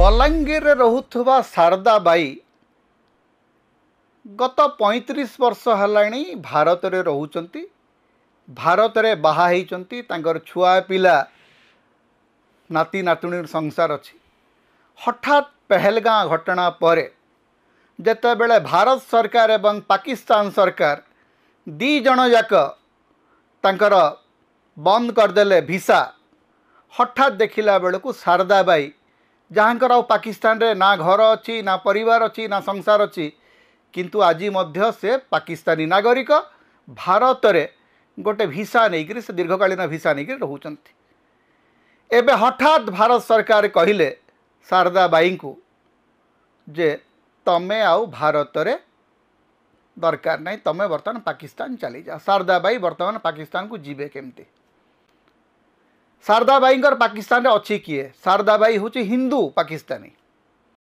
Balangir रहुथुबा Sharda by गत 35 वर्ष हेलाणी भारत रे रहउचंती। भारत रे बाहा हेइचंती, तांकर छुआ पिला नाती नातुणी संसार अछि। हठात पहलगां घटना पर जेते बेले भारत सरकार एवं पाकिस्तान सरकार दी जन जाक तांकर बंद करदेले भिसा। हठात देखिला बेलू शारदा बाई जहाँकर पाकिस्तान रे ना घर अच्छी ना परिवार अच्छी ना संसार अच्छी, किंतु आज मध्य से पाकिस्तानी नागरिक भारत रे गोटे भिसा नहीं से दीर्घकालीन भिसा नहीं रोचंती। एबे हठात भारत सरकार कहिले शारदा बाई को जे तमे आउ भारत रे दरकार नहीं, तमे बर्तमान पाकिस्तान चली जा। शारदा बाई बर्तमान पाकिस्तान को जीवे केमती? शारदा बाईंकर पाकिस्तान रे अच्छी किए? शारदा बाई हूँ हिंदू पाकिस्तानी।